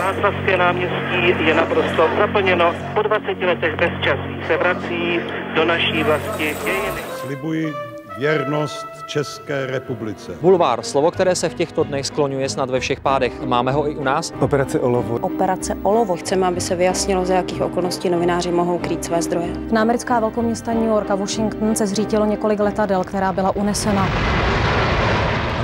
Václavské náměstí je naprosto zaplněno. Po 20 letech bezčasí se vrací do naší vlasti dějiny. Slibuji věrnost České republice. Bulvár, slovo, které se v těchto dnech skloňuje snad ve všech pádech. Máme ho i u nás? Operace Olovo. Operace Olovo. Chceme, aby se vyjasnilo, za jakých okolností novináři mohou krýt své zdroje. Na americká velkoměsta New York a Washington se zřítilo několik letadel, která byla unesena.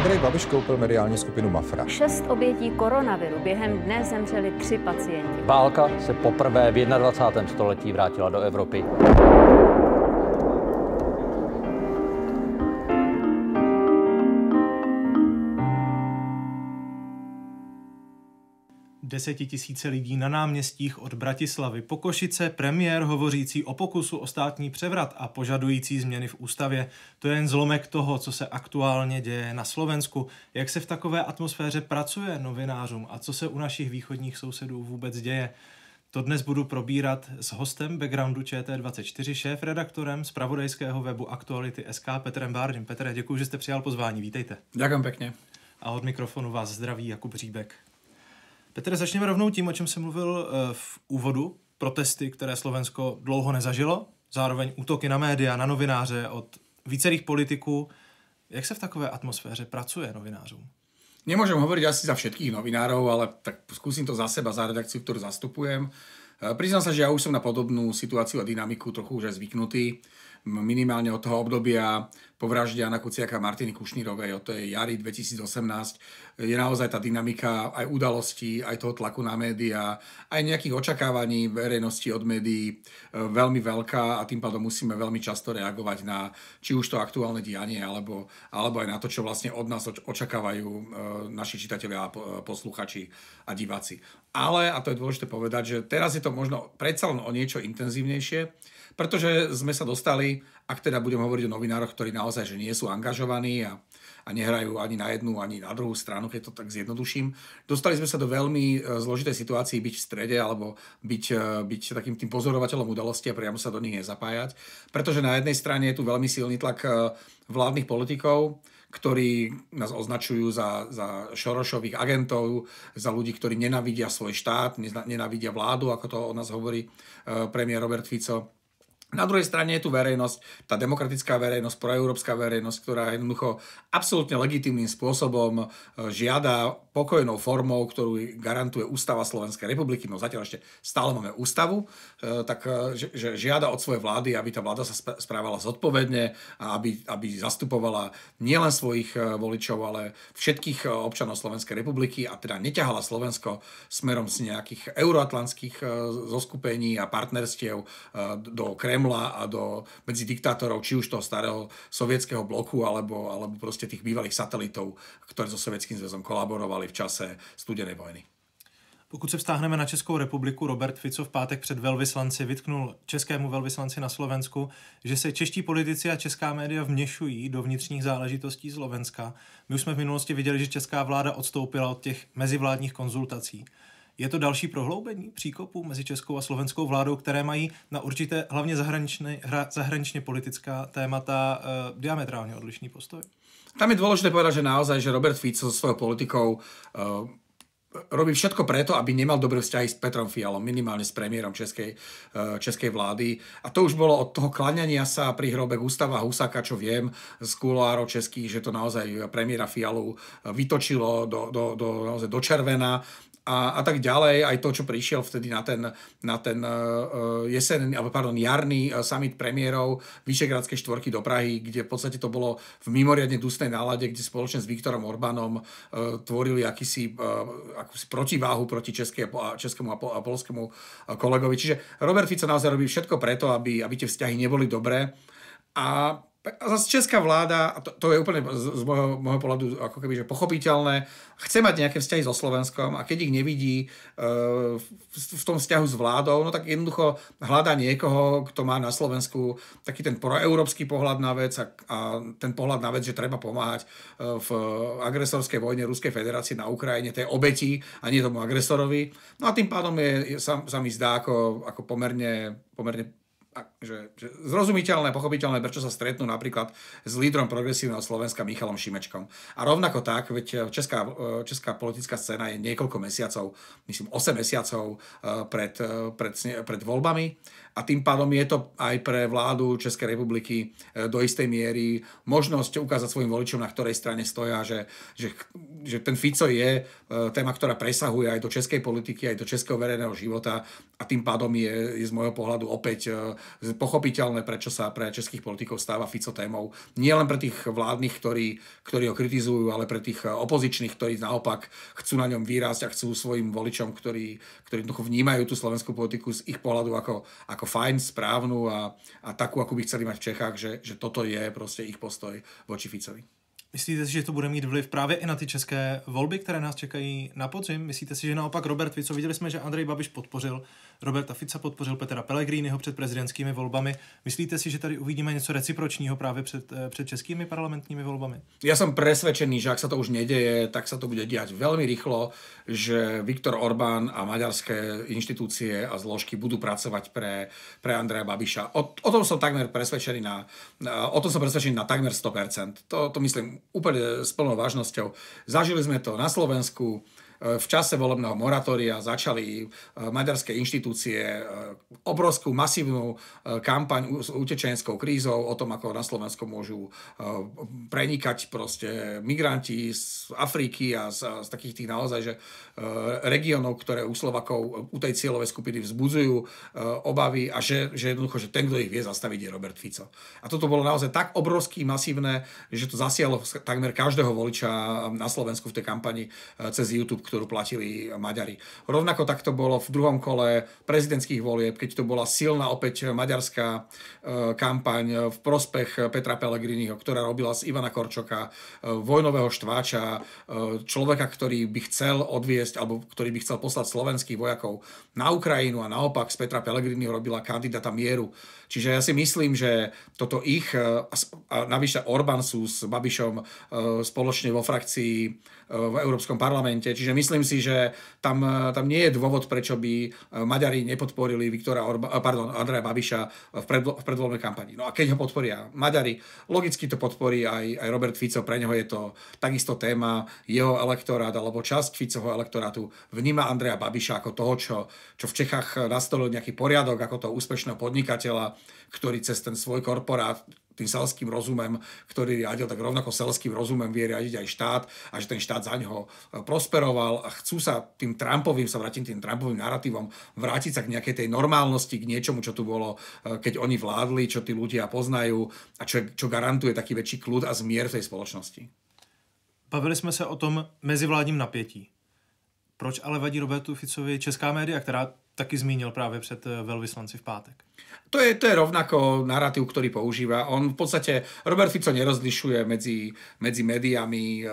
Andrej Babiš koupil mediální skupinu Mafra. 6 obětí koronaviru. Během dne zemřeli 3 pacienti. Válka se poprvé v 21. století vrátila do Evropy. Desetitisíce lidí na náměstích od Bratislavy po Košice, premiér hovořící o pokusu o státní převrat a požadující změny v ústavě. To je jen zlomek toho, co se aktuálně děje na Slovensku. Jak se v takové atmosféře pracuje novinářům a co se u našich východních sousedů vůbec děje? To dnes budu probírat s hostem backgroundu ČT24, šéfredaktorem zpravodajského webu Aktuality.sk Petrem Bárdim. Petre, děkuji, že jste přijal pozvání. Vítejte. Ďakujem pekne. A od mikrofonu vás zdraví Jakub Hříbek. Petre, začněme rovnou tím, o čem jsem mluvil v úvodu. Protesty, které Slovensko dlouho nezažilo, zároveň útoky na média, na novináře od vícerých politiků. Jak se v takové atmosféře pracuje novinářům? Nemôžem hovoriť asi za všetkých novinárov, ale tak skúsim to za seba, za redakciu, ktorú zastupujem. Priznám sa, že ja už som na podobnú situáciu a dynamiku trochu už aj zvyknutý. Minimálne od toho obdobia po vražde Jana Kuciaka a Martiny Kušnírovej od tej jary 2018 je naozaj tá dynamika aj udalostí, aj toho tlaku na médiá, aj nejakých očakávaní verejnosti od médií veľmi veľká a tým pádom musíme veľmi často reagovať na či už to aktuálne dianie, alebo aj na to, čo vlastne od nás očakávajú naši čitatelia a posluchači a diváci. Ale, a to je dôležité povedať, že teraz je to možno predsa len o niečo intenzívnejšie, pretože sme sa dostali, ak teda budem hovoriť o novinároch, ktorí naozaj že nie sú angažovaní a nehrajú ani na jednu, ani na druhú stranu, keď to tak zjednoduším. Dostali sme sa do veľmi zložitej situácii byť v strede alebo byť takým tým pozorovateľom udalosti a priamo sa do nich nezapájať. Pretože na jednej strane je tu veľmi silný tlak vládnych politikov, ktorí nás označujú za Šorošových agentov, za ľudí, ktorí nenávidia svoj štát, nenávidia vládu, ako to o nás hovorí premiér Robert Fico. Na druhej strane je tu verejnosť, tá demokratická verejnosť, proeurópska verejnosť, ktorá jednoducho absolútne legitímnym spôsobom žiada pokojnou formou, ktorú garantuje Ústava Slovenskej republiky, no zatiaľ ešte stále máme ústavu, tak že žiada od svojej vlády, aby tá vláda sa správala zodpovedne a aby zastupovala nielen svojich voličov, ale všetkých občanov Slovenskej republiky a teda neťahala Slovensko smerom z nejakých euroatlantských zoskupení a partnerstiev do Kremla a medzi diktátorov, či už toho starého sovietskeho bloku, alebo proste tých bývalých satelitov, ktorí so Sovětským zväzom kolaborovali v čase studenej vojny. Pokud se vztáhneme na Českou republiku, Robert Fico v pátek před velvyslanci vytknul českému velvyslanci na Slovensku, že se čeští politici a česká média vměšují do vnitřních záležitostí Slovenska. My už jsme v minulosti viděli, že česká vláda odstoupila od těch mezivládních konzultací. Je to další prohloubení příkopů mezi českou a slovenskou vládou, které mají na určité hlavně zahraničně politická témata diametrálně odlišný postoj? Tam je dôležité povedať, že naozaj, že Robert Fico so svojou politikou robí všetko preto, aby nemal dobré vzťahy s Petrom Fialom, minimálne s premiérom českej vlády. A to už bolo od toho kláňania sa pri hrobe Gustáva Husáka, čo viem z kuloárov českých, že to naozaj premiéra Fialu vytočilo naozaj do červena. A tak ďalej, aj to, čo prišiel vtedy na ten jarný summit premiérov Vyšehradskej štvorky do Prahy, kde v podstate to bolo v mimoriadne dusnej nálade, kde spoločne s Viktorom Orbánom tvorili akúsi protiváhu proti českému a polskému kolegovi. Čiže Robert Fico naozaj robí všetko preto, aby tie vzťahy neboli dobré. A zase česká vláda, a to je úplne z môjho pohľadu ako keby že pochopiteľné, chce mať nejaké vzťahy so Slovenskom a keď ich nevidí v tom vzťahu s vládou, no tak jednoducho hľadá niekoho, kto má na Slovensku taký ten proeurópsky pohľad na vec a ten pohľad na vec, že treba pomáhať v agresorskej vojne Ruskej federácie na Ukrajine, tej obeti a nie tomu agresorovi. No a tým pádom sa mi zdá ako pomerne zrozumiteľné, pochopiteľné, prečo sa stretnú napríklad s lídrom progresívneho Slovenska Michalom Šimečkom. A rovnako tak, veď česká politická scéna je niekoľko mesiacov, myslím 8 mesiacov pred voľbami a tým pádom je to aj pre vládu Českej republiky do istej miery možnosť ukázať svojim voličom, na ktorej strane stoja, že ten Fico je téma, ktorá presahuje aj do českej politiky, aj do českého verejného života a tým pádom je z môjho pohľadu opäť pochopiteľné, prečo sa pre českých politikov stáva Fico témou. Nie len pre tých vládnych, ktorí ho kritizujú, ale pre tých opozičných, ktorí naopak chcú na ňom vyrásť a chcú svojim voličom, ktorí vnímajú tú slovenskú politiku z ich pohľadu ako fajn, správnu a takú, ako by chceli mať v Čechách, že toto je proste ich postoj voči Ficovi. Myslíte si, že to bude mít vliv právě i na ty české volby, které nás čekají na podzim? Myslíte si, že naopak Robert Fico, viděli jsme, že Andrej Babiš podpořil Roberta Fica, podpořil Petra Pellegriniho před prezidentskými volbami. Myslíte si, že tady uvidíme něco recipročního právě před českými parlamentními volbami? Ja som presvedčený, že ak sa to už nedeje, tak sa to bude diať veľmi rýchlo, že Viktor Orbán a maďarské inštitúcie a zložky budú pracovať pre Andreja Babiša. O tom som takmer presvedčený na takmer 100%. To myslím úplne s plnou vážnosťou. Zažili sme to na Slovensku. V čase volebného moratória začali maďarské inštitúcie obrovskú masívnu kampaň s utečenskou krízou o tom, ako na Slovensku môžu prenikať proste migranti z Afriky a z takých tých naozaj, že regiónov, ktoré u Slovakov, u tej cieľovej skupiny vzbudzujú obavy a že jednoducho, že ten, kto ich vie zastaviť, je Robert Fico. A toto bolo naozaj tak obrovské, masívne, že to zasiahlo takmer každého voliča na Slovensku v tej kampani cez YouTube, ktorú platili Maďari. Rovnako tak to bolo v druhom kole prezidentských volieb, keď to bola silná opäť maďarská kampaň v prospech Petra Pellegriniho, ktorá robila z Ivana Korčoka vojnového štváča, človeka, ktorý by chcel odviesť, alebo ktorý by chcel poslať slovenských vojakov na Ukrajinu a naopak z Petra Pellegriniho robila kandidáta mieru. Čiže ja si myslím, že toto a navyše Orbán sú s Babišom spoločne vo frakcii v Európskom parlamente. Čiže myslím si, že tam nie je dôvod, prečo by Maďari nepodporili Andreja Babiša v predvoľbnej kampani. No a keď ho podporia Maďari, logicky to podporí aj Robert Fico. Pre neho je to takisto téma. Jeho elektorát alebo časť Ficoho elektorátu vníma Andreja Babiša ako toho, čo v Čechách nastolil nejaký poriadok, ako toho úspešného podnikateľa, ktorý cez ten svoj korporát tým selským rozumem, ktorý riadil, tak rovnako selským rozumem vie riadiť aj štát a že ten štát za ňoho prosperoval a chcú sa vrátiť tým Trumpovým narratívom, vrátiť sa k nejakej tej normálnosti, k niečomu, čo tu bolo, keď oni vládli, čo tí ľudia poznajú a čo garantuje taký väčší kľud a zmier v tej spoločnosti. Bavili jsme se o tom mezivládním napětí. Proč ale vadí Robertu Ficovi česká média, která taky zmínil právě před veľvyslanci v pátek? To je rovnako narratív, ktorý používa. On v podstate, Robert Fico nerozlišuje medzi médiami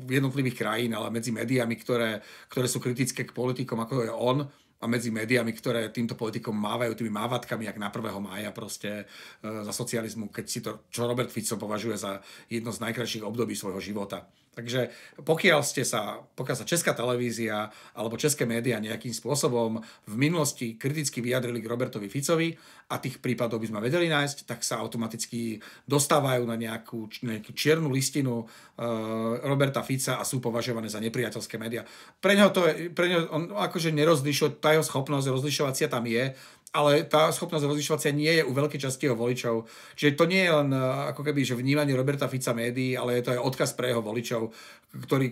jednotlivých krajín, ale medzi médiami, ktoré sú kritické k politikom, ako je on, a medzi médiami, ktoré týmto politikom mávajú tými mávatkami, jak na 1. mája proste za socializmu, keď si to, čo Robert Fico považuje za jedno z najkrajších období svojho života. Takže pokiaľ sa česká televízia alebo české médiá nejakým spôsobom v minulosti kriticky vyjadrili k Robertovi Ficovi a tých prípadov by sme vedeli nájsť, tak sa automaticky dostávajú na nejakú čiernu listinu Roberta Fica a sú považované za nepriateľské médiá. Pre neho on akože nerozlišuje, tá jeho schopnosť rozlišovacia tam je, ale tá schopnosť rozlišovacia nie je u veľkej časti jeho voličov. Čiže to nie je len ako keby, že vnímanie Roberta Fica médií, ale je to aj odkaz pre jeho voličov,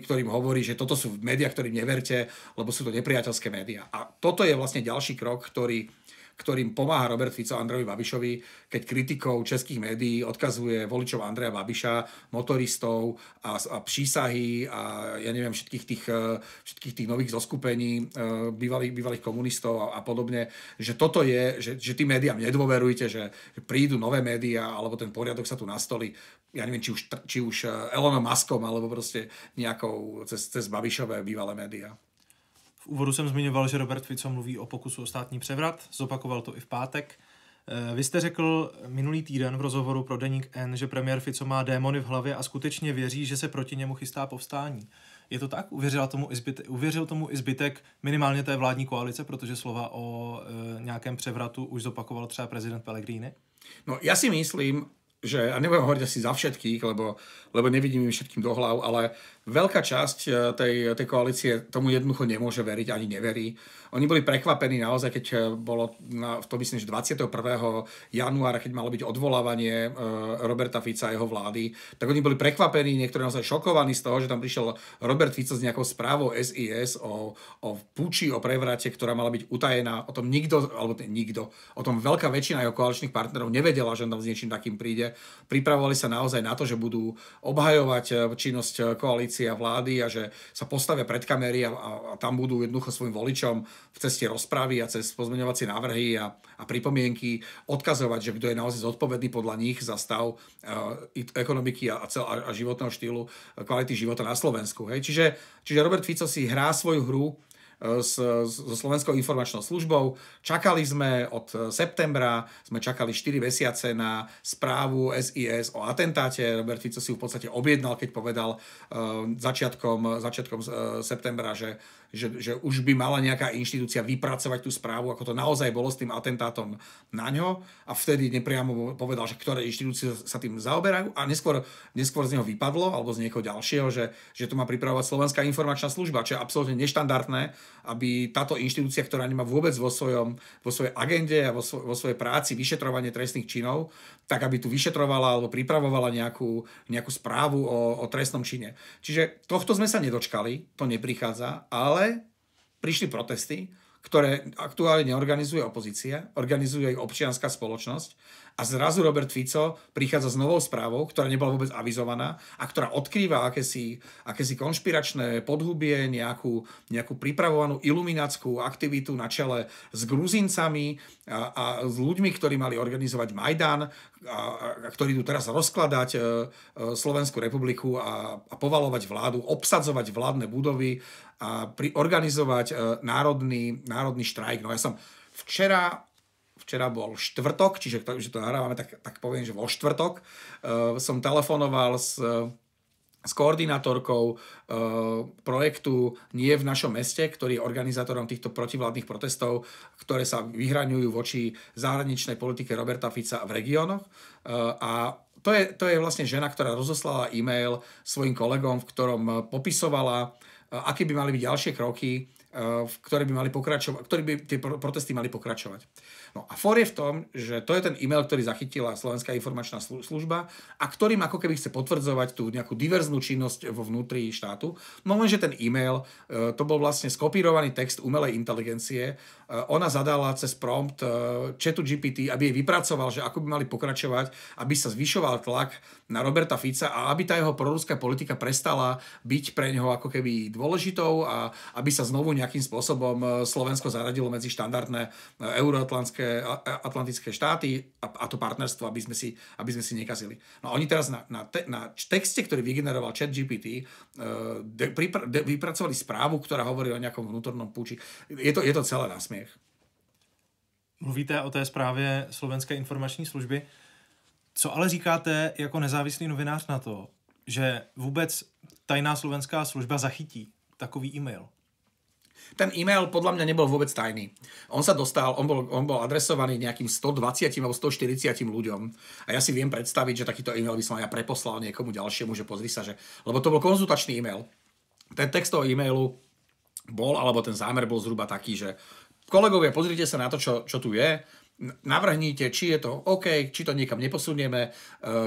ktorým hovorí, že toto sú médiá, ktorým neverte, lebo sú to nepriateľské médiá. A toto je vlastne ďalší krok, ktorým pomáha Robert Fico Andrejovi Babišovi, keď kritikou českých médií odkazuje voličov Andreja Babiša, motoristov a přísahy a ja neviem, všetkých tých nových zoskupení bývalých komunistov a podobne, že toto je, že tým médiám nedôverujte, že prídu nové médiá alebo ten poriadok sa tu nastolí. Ja neviem, či už Elonom Muskom alebo proste nejakou cez Babišové bývalé médiá. V úvodu jsem zmiňoval, že Robert Fico mluví o pokusu o státní převrat, zopakoval to i v pátek. Vy jste řekl minulý týden v rozhovoru pro Deník N, že premiér Fico má démony v hlavě a skutečně věří, že se proti němu chystá povstání. Je to tak? Uvěřil tomu i zbytek minimálně té vládní koalice, protože slova o nějakém převratu už zopakoval třeba prezident Pellegrini? No ja si myslím, že, a nebudem hovoriť asi za všetkých, lebo nevidím im všetkým do hlav, ale veľká časť tej koalície tomu jednoducho nemôže veriť, ani neverí. Oni boli prekvapení naozaj, keď bolo, to myslím, že 21. januára, keď malo byť odvolávanie Roberta Fica a jeho vlády, tak oni boli prekvapení, niektorí naozaj šokovaní z toho, že tam prišiel Robert Fico s nejakou správou SIS o púči, o prevrate, ktorá mala byť utajená. O tom o tom veľká väčšina jeho koaličných partnerov nevedela, že on tam s niečím takým príde. Pripravovali sa naozaj na to, že budú obhajovať činnosť koalície a vlády a že sa postavia pred kamery a tam budú jednoducho svojim voličom v ceste rozpravy a cez pozmeňovacie návrhy a pripomienky odkazovať, že kto je naozaj zodpovedný podľa nich za stav ekonomiky a životného štýlu, kvality života na Slovensku. Hej. Čiže Robert Fico si hrá svoju hru so Slovenskou informačnou službou. Čakali sme od septembra, sme čakali 4 mesiace na správu SIS o atentáte. Robert Fico si ju v podstate objednal, keď povedal začiatkom septembra, že už by mala nejaká inštitúcia vypracovať tú správu, ako to naozaj bolo s tým atentátom na ňo. A vtedy nepriamo povedal, že ktoré inštitúcie sa tým zaoberajú. A neskôr z neho vypadlo, alebo z niekoho ďalšieho, že to má pripravovať Slovenská informačná služba, čo je absolútne neštandardné, aby táto inštitúcia, ktorá nemá vôbec vo svojej agende a vo svojej práci vyšetrovanie trestných činov, tak aby tu vyšetrovala alebo pripravovala nejakú správu o trestnom čine. Čiže tohto sme sa nedočkali, to neprichádza, ale prišli protesty, ktoré aktuálne neorganizuje opozícia, organizuje ich občianska spoločnosť a zrazu Robert Fico prichádza s novou správou, ktorá nebola vôbec avizovaná a ktorá odkrýva akési konšpiračné podhubie, nejakú pripravovanú iluminackú aktivitu na čele s Gruzincami a s ľuďmi, ktorí mali organizovať Majdan a ktorí tu teraz rozkladať Slovenskú republiku a povalovať vládu, obsadzovať vládne budovy a organizovať národný štrajk. No ja som včera bol štvrtok, čiže že to nahrávame, tak poviem, že vo štvrtok som telefonoval s koordinátorkou projektu Nie v našom meste, ktorý je organizátorom týchto protivládnych protestov, ktoré sa vyhraňujú voči zahraničnej politike Roberta Fica v regiónoch. A to je vlastne žena, ktorá rozoslala e-mail svojim kolegom, v ktorom popisovala, aké by mali byť ďalšie kroky, ktoré by tie protesty mali pokračovať. No a fór je v tom, že to je ten e-mail, ktorý zachytila Slovenská informačná služba a ktorým ako keby chce potvrdzovať tú nejakú diverznú činnosť vo vnútri štátu. No lenže ten e-mail, to bol vlastne skopírovaný text umelej inteligencie. Ona zadala cez prompt chatu GPT, aby jej vypracoval, že ako by mali pokračovať, aby sa zvyšoval tlak na Roberta Fica a aby tá jeho proruská politika prestala byť pre neho ako keby dôležitou a aby sa znovu nejakým spôsobom Slovensko zaradilo medzi štandardné euroatlantické štáty a to partnerstvo, aby sme si nekazili. No a oni teraz na texte, ktorý vygeneroval ChatGPT, vypracovali správu, ktorá hovorí o nejakom vnútornom púči. Je to celé na smiech. Mluvíte o té zprávě Slovenské informační služby. Co ale říkáte jako nezávislý novinář na to, že vůbec tajná slovenská služba zachytí takový e-mail? Ten e-mail podľa mňa nebol vôbec tajný. On sa dostal, on bol adresovaný nejakým 120 alebo 140 ľuďom. A ja si viem predstaviť, že takýto e-mail by som ja preposlal niekomu ďalšiemu, že pozri sa, lebo to bol konzultačný e-mail. Ten text toho e-mailu alebo ten zámer bol zhruba taký, že kolegovia, pozrite sa na to, čo tu je, navrhnite, či je to OK, či to niekam neposunieme,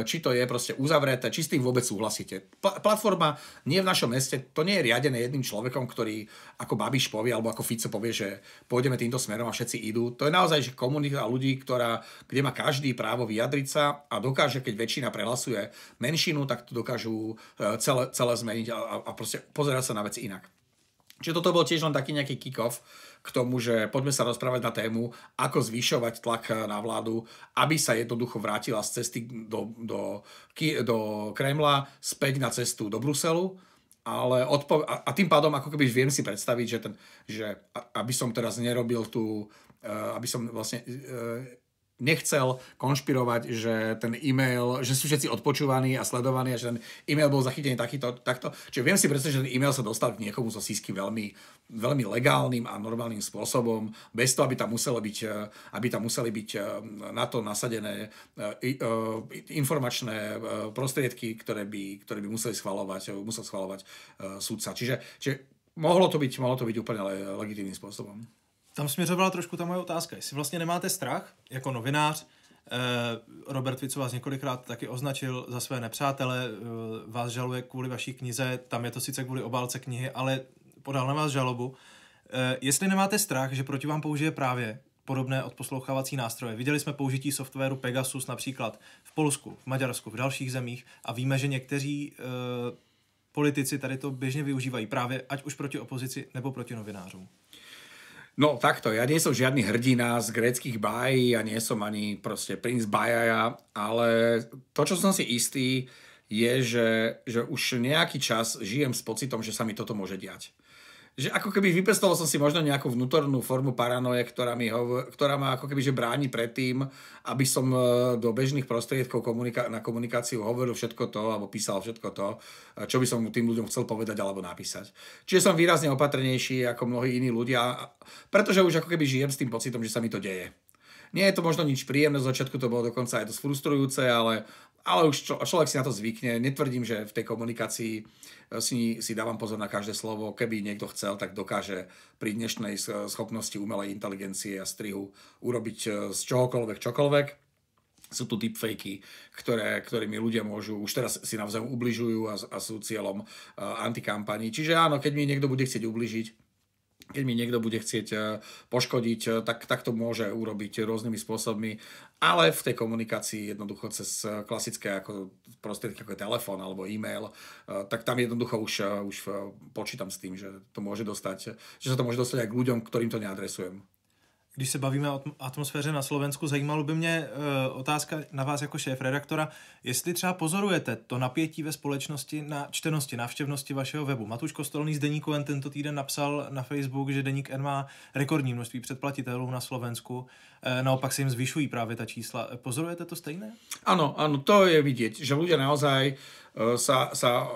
či to je proste uzavreté, či s tým vôbec súhlasíte. Platforma Nie v našom meste, to nie je riadené jedným človekom, ktorý ako Babiš povie, alebo ako Fico povie, že pôjdeme týmto smerom a všetci idú. To je naozaj komunita ľudí, kde má každý právo vyjadriť sa a dokáže, keď väčšina prehlasuje menšinu, tak to dokážu celé zmeniť a proste pozerať sa na veci inak. Čiže toto bol tiež len taký nejaký kick-off k tomu, že poďme sa rozprávať na tému, ako zvyšovať tlak na vládu, aby sa jednoducho vrátila z cesty do Kremla späť na cestu do Bruselu. A tým pádom ako keby viem si predstaviť, že aby som teraz nerobil aby som vlastne nechcel konšpirovať, že ten e-mail, že sú všetci odpočúvaní a sledovaní a že ten e-mail bol zachytený takto. Čiže viem si predstaviť, že ten e-mail sa dostal k niekomu zo SIS-ky veľmi legálnym a normálnym spôsobom, bez toho, aby tam museli byť na to nasadené informačné prostriedky, ktoré by musel schvaľovať sudca. Čiže mohlo to byť úplne legitímnym spôsobom. Tam směřovala trošku ta moje otázka. Jestli vlastně nemáte strach jako novinář, Robert Fico vás několikrát taky označil za své nepřátele, vás žaluje kvůli vaší knize, tam je to sice kvůli obálce knihy, ale podal na vás žalobu. Jestli nemáte strach, že proti vám použije právě podobné odposlouchávací nástroje. Viděli jsme použití softwaru Pegasus například v Polsku, v Maďarsku, v dalších zemích a víme, že někteří politici tady to běžně využívají právě ať už proti opozici nebo proti novinářům. No takto, ja nie som žiadny hrdina z gréckych bájí, ja nie som ani proste princ Bajaja, ale to, čo som si istý, je, že už nejaký čas žijem s pocitom, že sa mi toto môže diať. Že ako keby vypestoval som si možno nejakú vnútornú formu paranoje, ktorá ma ako keby že bráni pred tým, aby som do bežných prostriedkov na komunikáciu hovoril všetko to, alebo písal všetko to, čo by som tým ľuďom chcel povedať alebo napísať. Čiže som výrazne opatrnejší ako mnohí iní ľudia, pretože už ako keby žijem s tým pocitom, že sa mi to deje. Nie je to možno nič príjemné, z začiatku to bolo dokonca aj dosť frustrujúce, ale už človek si na to zvykne. Netvrdím, že v tej komunikácii si dávam pozor na každé slovo. Keby niekto chcel, tak dokáže pri dnešnej schopnosti umelej inteligencie a strihu urobiť z čohokoľvek čokoľvek. Sú tu deepfakey, ktorými ľudia môžu, už teraz si navzájom ubližujú a sú cieľom antikampaní. Čiže áno, keď mi niekto bude chcieť ubližiť, keď mi niekto bude chcieť poškodiť, tak to môže urobiť rôznymi spôsobmi, ale v tej komunikácii jednoducho cez klasické ako prostriedky, ako je telefón alebo e-mail, tak tam jednoducho už počítam s tým, že sa to môže dostať aj k ľuďom, ktorým to neadresujem. Když se bavíme o atmosféře na Slovensku, zajímalo by mě otázka na vás jako šéfredaktora, jestli třeba pozorujete to napětí ve společnosti na čtenosti, návštěvnosti vašeho webu. Matuš Kostolný z Deníku N tento týden napsal na Facebook, že Deník N má rekordní množství předplatitelů na Slovensku. Naopak se jim zvyšují právě ta čísla. Pozorujete to stejné? Áno, to je vidieť, že ľudia naozaj sa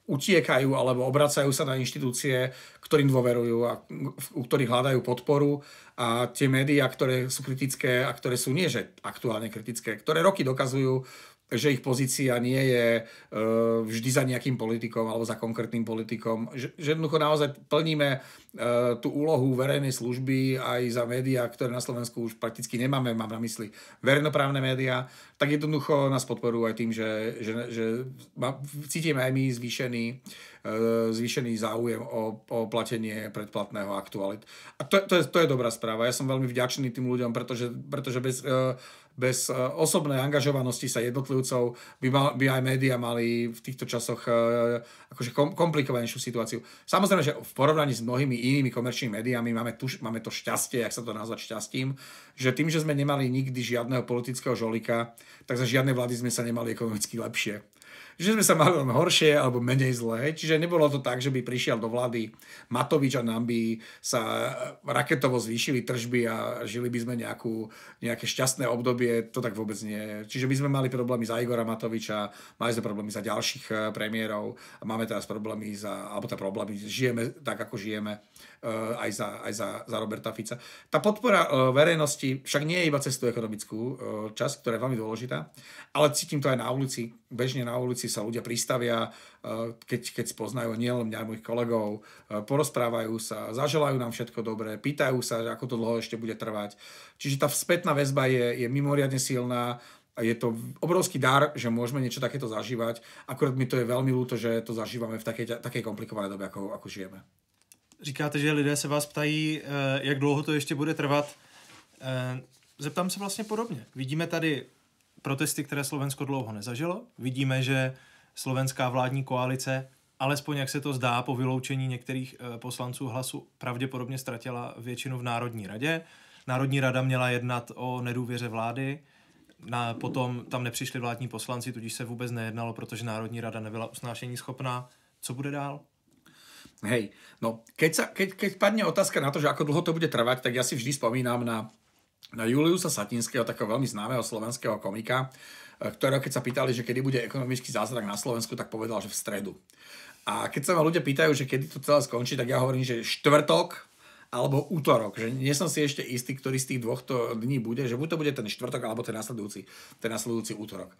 utiekajú alebo obracajú sa na inštitúcie, ktorým dôverujú a u ktorých hľadajú podporu, a tie médiá, ktoré sú kritické a ktoré sú nie že aktuálne kritické, ktoré roky dokazujú, že ich pozícia nie je vždy za nejakým politikom alebo za konkrétnym politikom, že jednoducho naozaj plníme tú úlohu verejnej služby aj za médiá, ktoré na Slovensku už prakticky nemáme, mám na mysli verejnoprávne médiá, tak jednoducho nás podporujú aj tým, že cítime aj my zvýšený záujem o platenie predplatného aktualit. A to je dobrá správa. Ja som veľmi vďačný tým ľuďom, pretože bez osobnej angažovanosti sa jednotlivcov by aj médiá mali v týchto časoch akože komplikovanejšiu situáciu. Samozrejme, že v porovnaní s mnohými inými komerčnými médiami máme to šťastie, jak sa to nazvať šťastím, že tým, že sme nemali nikdy žiadneho politického žolika, tak za žiadnej vlády sme sa nemali ekonomicky lepšie. Že sme sa mali len horšie alebo menej zlé. Čiže nebolo to tak, že by prišiel do vlády Matovič a nám by sa raketovo zvýšili tržby a žili by sme nejaké šťastné obdobie. To tak vôbec nie. Čiže my sme mali problémy za Igora Matoviča, mali sme problémy za ďalších premiérov a máme teraz problémy žijeme tak, ako žijeme aj za Roberta Fica. Tá podpora verejnosti však nie je iba cez tú ekonomickú časť, ktorá je veľmi dôležitá, ale cítim to aj na ulici. Bežne na ulici sa ľudia pristavia, keď spoznajú nielen mňa, mojich kolegov, porozprávajú sa, zaželajú nám všetko dobré, pýtajú sa, ako to dlho ešte bude trvať. Čiže tá spätná väzba je mimoriadne silná. Je to obrovský dar, že môžeme niečo takéto zažívať. Akurát mi to je veľmi ľúto, že to zažívame v takej komplikované dobe, ako žijeme. Říkáte, že lidé se vás ptají, jak dlouho to ještě bude trvat. Zeptám se vlastně podobně. Vidíme tady protesty, které Slovensko dlouho nezažilo. Vidíme, že slovenská vládní koalice, alespoň jak se to zdá po vyloučení některých poslanců Hlasu, pravděpodobně ztratila většinu v Národní radě. Národní rada měla jednat o nedůvěře vlády. Potom tam nepřišli vládní poslanci, tudíž se vůbec nejednalo, protože Národní rada nebyla usnášení schopná. Co bude dál? Hej, no keď padne otázka na to, že ako dlho to bude trvať, tak ja si vždy spomínam na na Juliusa Satinského, takého veľmi známeho slovenského komika, ktorého keď sa pýtali, že kedy bude ekonomický zázrak na Slovensku, tak povedal, že v stredu. A keď sa ma ľudia pýtajú, že kedy to celé skončí, tak ja hovorím, že štvrtok alebo útorok, že nie som si ešte istý, ktorý z tých dvoch dní bude, že buď to bude ten štvrtok alebo ten nasledujúci útorok.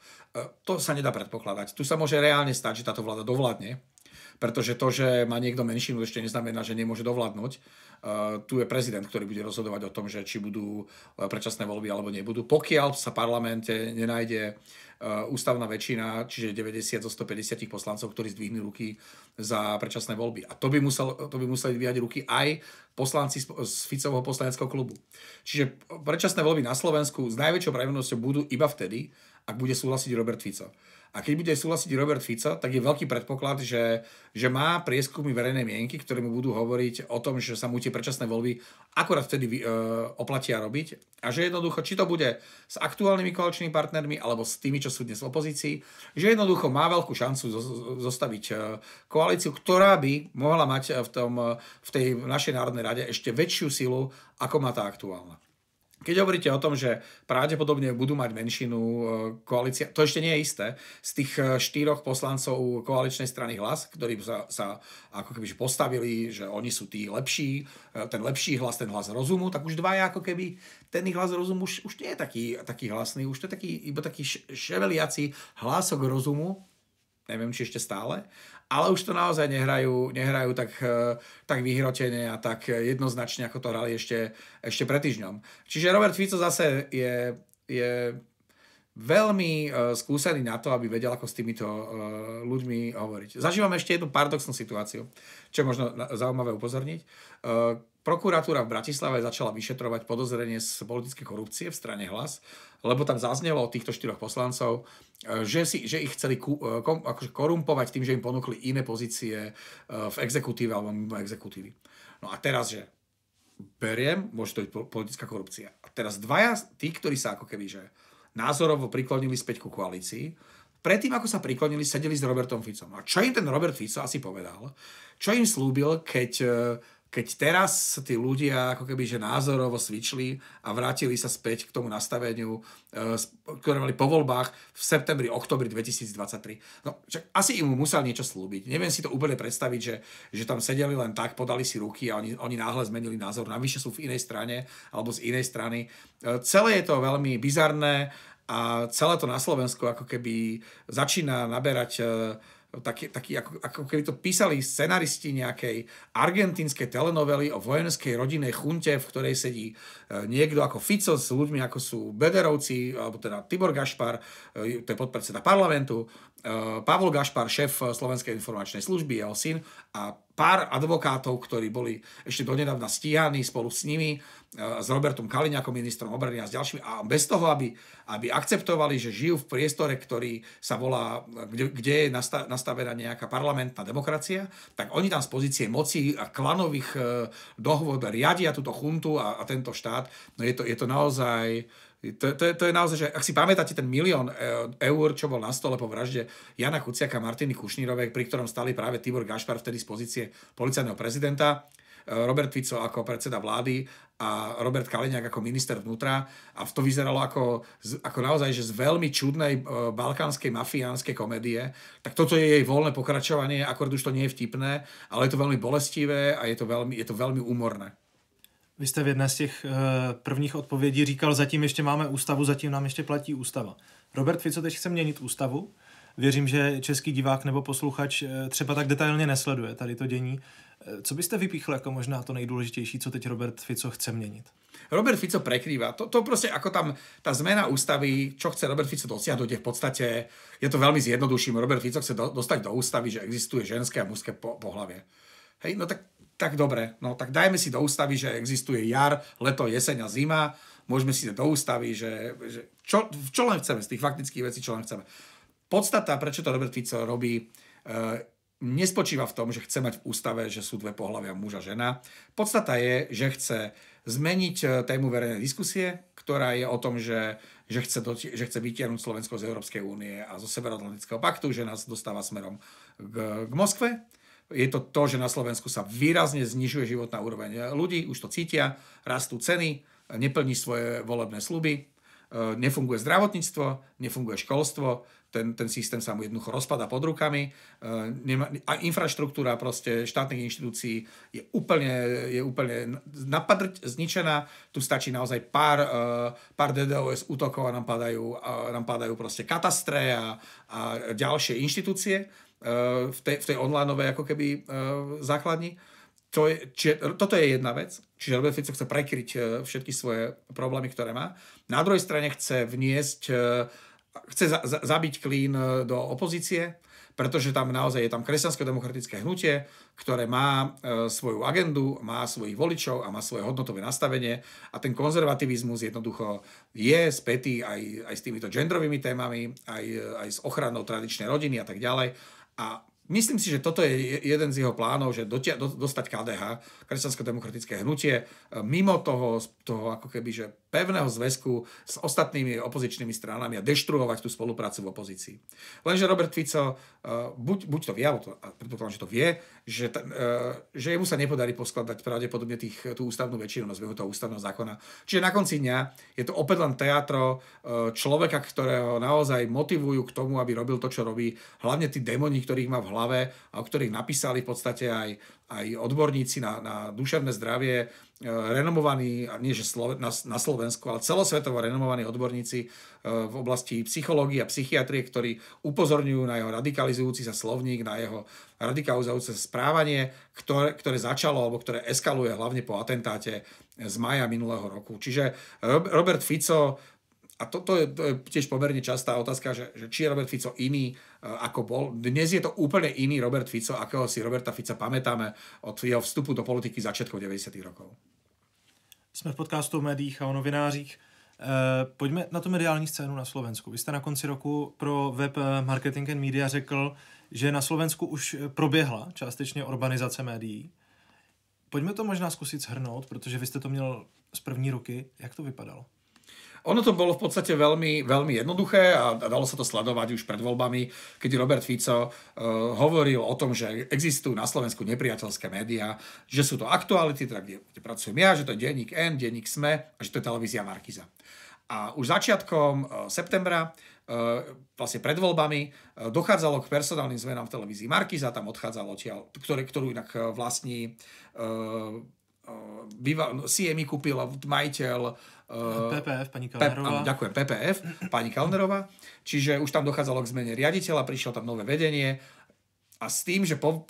To sa nedá predpokladať. Tu sa môže reálne stať, že táto vláda dovládne, pretože to, že má niekto menšinu, ešte neznamená, že nemôže dovládnuť. Tu je prezident, ktorý bude rozhodovať o tom, že či budú predčasné voľby alebo nebudú. Pokiaľ sa v parlamente nenájde ústavná väčšina, čiže 90 zo 150 poslancov, ktorí zdvihnú ruky za predčasné voľby. A to by museli dvíhať ruky aj poslanci z Ficovho poslaneckého klubu. Čiže predčasné voľby na Slovensku s najväčšou pravdepodobnosťou budú iba vtedy, ak bude súhlasiť Robert Fico. A keď bude súhlasiť Robert Fico, tak je veľký predpoklad, že má prieskumy verejnej mienky, ktoré mu budú hovoriť o tom, že sa mu tie predčasné voľby akorát vtedy oplatia robiť. A že jednoducho, či to bude s aktuálnymi koaličnými partnermi, alebo s tými, čo sú dnes v opozícii, že jednoducho má veľkú šancu zostaviť koalíciu, ktorá by mohla mať v tej našej Národnej rade ešte väčšiu silu, ako má tá aktuálna. Keď hovoríte o tom, že pravdepodobne budú mať menšinu koalícia, to ešte nie je isté. Z tých 4 poslancov koaličnej strany Hlas, ktorí sa ako keby postavili, že oni sú tí lepší, ten lepší hlas, ten hlas rozumu, tak už dvaja ako keby ten hlas rozumu už nie je taký hlasný, už to je iba taký ševeliaci hlások rozumu, neviem, či ešte stále, ale už to naozaj nehrajú tak vyhrotene a tak jednoznačne, ako to hrali ešte pred týždňom. Čiže Robert Fico zase je veľmi skúsený na to, aby vedel, ako s týmito ľuďmi hovoriť. Zažívame ešte jednu paradoxnú situáciu, čo je možno zaujímavé upozorniť. Prokuratúra v Bratislave začala vyšetrovať podozrenie z politickej korupcie v strane Hlas, lebo tam zaznelo od týchto 4 poslancov, že ich chceli korumpovať tým, že im ponúkli iné pozície v exekutíve alebo mimo exekutívy. No a teraz, že beriem, môže to byť politická korupcia. A teraz dvaja tí, ktorí sa ako keby že názorovo priklonili späť ku koalícii, predtým, ako sa priklonili, sedeli s Robertom Ficom. A čo im ten Robert Fico asi povedal? Čo im slúbil, keď teraz tí ľudia ako keby že názorovo svičli a vrátili sa späť k tomu nastaveniu, ktoré mali po voľbách v septembri, oktobri 2023. No, asi im musel niečo slúbiť. Neviem si to úplne predstaviť, že tam sedeli len tak, podali si ruky a oni náhle zmenili názor. Navyše sú v inej strane alebo z inej strany. Celé je to veľmi bizarné a celé to na Slovensku ako keby začína naberať taký ako keby to písali scenaristi nejakej argentínskej telenovely o vojenskej rodinnej chunte, v ktorej sedí niekto ako Fico s ľuďmi, ako sú Bederovci, alebo teda Tibor Gašpar, to je podpredseda parlamentu, Pavol Gašpar, šéf Slovenskej informačnej služby, jeho syn a pár advokátov, ktorí boli ešte donedávna stíhaní spolu s nimi, s Robertom Kaliňákom, ministrom obrany a s ďalšími, a bez toho, aby akceptovali, že žijú v priestore, ktorý sa volá, kde je nastavená nejaká parlamentná demokracia, tak oni tam z pozície moci a klanových dohôd riadia túto chuntu a tento štát. No je to naozaj... To je naozaj, že ak si pamätáte ten 1 000 000 eur, čo bol na stole po vražde Jana Kuciaka a Martiny Kušnírovej, pri ktorom stali práve Tibor Gašpar vtedy z pozície policajného prezidenta, Robert Fico ako predseda vlády a Robert Kaliňák ako minister vnútra, a to vyzeralo ako naozaj, že z veľmi čudnej balkánskej mafiánskej komédie, tak toto je jej voľné pokračovanie, akorát už to nie je vtipné, ale je to veľmi bolestivé a je to veľmi úmorné. Vy jste v jedné z těch prvních odpovědí říkal, zatím ještě máme ústavu, zatím nám ještě platí ústava. Robert Fico teď chce měnit ústavu. Věřím, že český divák nebo posluchač třeba tak detailně nesleduje tady to dění. Co byste vypíchl jako možná to nejdůležitější, co teď Robert Fico chce měnit? Robert Fico prekrýva. To proste ako tam tá zmena ústavy, čo chce Robert Fico dosiahnuť, je v podstate, je to veľmi zjednoduším. Robert Fico chce dostať do ústavy, že existuje ženské a mužské pohlavie. Hej, no tak dobre, no tak dajme si do ústavy, že existuje jar, leto, jeseň a zima, môžeme si do ústavy, že čo len chceme, z tých faktických vecí, čo len chceme. Podstata, prečo to Robert Fico robí, nespočíva v tom, že chce mať v ústave, že sú dve pohlavia, muž a žena. Podstata je, že chce zmeniť tému verejnej diskusie, ktorá je o tom, že chce vytiahnuť Slovensko z Európskej únie a zo Severoatlantického paktu, že nás dostáva smerom k Moskve. Je to, že na Slovensku sa výrazne znižuje životná úroveň ľudí, už to cítia, rastú ceny, neplní svoje volebné sľuby, nefunguje zdravotníctvo, nefunguje školstvo, ten systém sa mu jednoducho rozpada pod rukami, a infraštruktúra proste štátnych inštitúcií je úplne napadrť, zničená. Tu stačí naozaj pár DDoS útokov a nám padajú proste katastre a ďalšie inštitúcie v tej onlineovej ako keby základni. Toto je jedna vec, čiže Robert Fico chce prekryť všetky svoje problémy, ktoré má. Na druhej strane chce zabiť klín do opozície, pretože tam naozaj je tam kresťansko-demokratické hnutie, ktoré má svoju agendu, má svojich voličov a má svoje hodnotové nastavenie a ten konzervativizmus jednoducho je spätý aj s týmito genderovými témami, aj s ochranou tradičnej rodiny a tak ďalej. A myslím si, že toto je jeden z jeho plánov, že dostať KDH, kresťansko-demokratické hnutie, mimo toho ako keby, že pevného zväzku s ostatnými opozičnými stranami a deštruovať tú spoluprácu v opozícii. Lenže Robert Fico buď to vie, alebo predpokladám, že to vie, že jemu sa nepodarí poskladať pravdepodobne tú ústavnú väčšinu na zbehu toho ústavného zákona. Čiže na konci dňa je to opäť len teatro človeka, ktorého naozaj motivujú k tomu, aby robil to, čo robí, hlavne tí démoni, ktorých má v hlave a o ktorých napísali v podstate aj odborníci na duševné zdravie, renomovaní, nie že na Slovensku, ale celosvetovo renomovaní odborníci v oblasti psychológie a psychiatrie, ktorí upozorňujú na jeho radikalizujúci sa slovník, na jeho radikalizujúce správanie, ktoré začalo alebo ktoré eskaluje hlavne po atentáte z mája minulého roku. Čiže Robert Fico, a to je tiež pomerne častá otázka, že či je Robert Fico iný, ako bol. Dnes je to úplne iný Robert Fico, akého si Roberta Fica pamätáme od jeho vstupu do politiky začiatkom 90. rokov. Jsme v podcastu o médiích a o novinářích. Pojďme na tu mediální scénu na Slovensku. Vy jste na konci roku pro web Marketing and Media řekl, že na Slovensku už proběhla částečně urbanizace médií. Pojďme to možná zkusit shrnout, protože vy jste to měl z první ruky. Jak to vypadalo? Ono to bolo v podstate veľmi, veľmi jednoduché a dalo sa to sledovať už pred voľbami, keď Robert Fico hovoril o tom, že existujú na Slovensku nepriateľské médiá, že sú to Aktuality, teda kde pracujem ja, že to je denník N, denník SME a že to je televízia Markiza. A už začiatkom septembra, vlastne pred voľbami, dochádzalo k personálnym zmenám v televízii Markiza, tam odchádzalo ktorú inak vlastní CMI kúpil majiteľ PPF, pani Kellnerová. Ďakujem, PPF, pani Kellnerová. Čiže už tam dochádzalo k zmene riaditeľa, prišlo tam nové vedenie a s tým, že po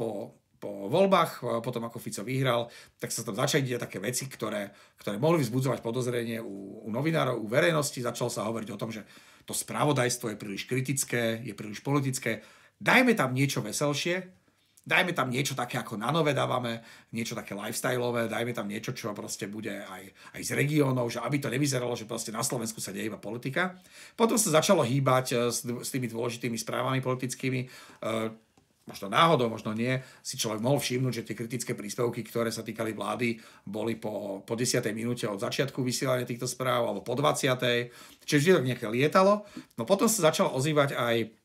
voľbách, potom ako Fico vyhral, tak sa tam začali diať také veci, ktoré mohli vzbudzovať podozrenie u novinárov, u verejnosti. Začalo sa hovoriť o tom, že to spravodajstvo je príliš kritické, je príliš politické. Dajme tam niečo veselšie, dajme tam niečo také, ako na nové dávame, niečo také lifestyleové, dajme tam niečo, čo proste bude aj z regiónov, že aby to nevyzeralo, že proste na Slovensku sa deje iba politika. Potom sa začalo hýbať s tými dôležitými správami politickými. Možno náhodou, možno nie, si človek mohol všimnúť, že tie kritické príspevky, ktoré sa týkali vlády, boli po 10. minúte od začiatku vysielania týchto správ, alebo po 20. Čiže vždy to nejaké lietalo. No potom sa začalo ozývať aj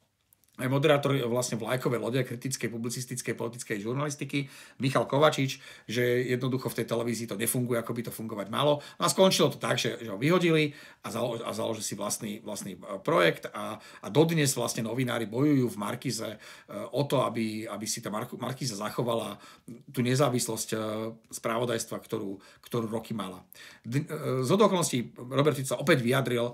moderátor vlastne vlajkovej lode kritickej, publicistickej, politickej žurnalistiky Michal Kovačič, že jednoducho v tej televízii to nefunguje, ako by to fungovať malo. No a skončilo to tak, že ho vyhodili a založil si vlastný projekt a dodnes vlastne novinári bojujú v Markize o to, aby si tá Markiza zachovala tú nezávislosť spravodajstva, ktorú roky mala. Z okolností Robert Fico opäť vyjadril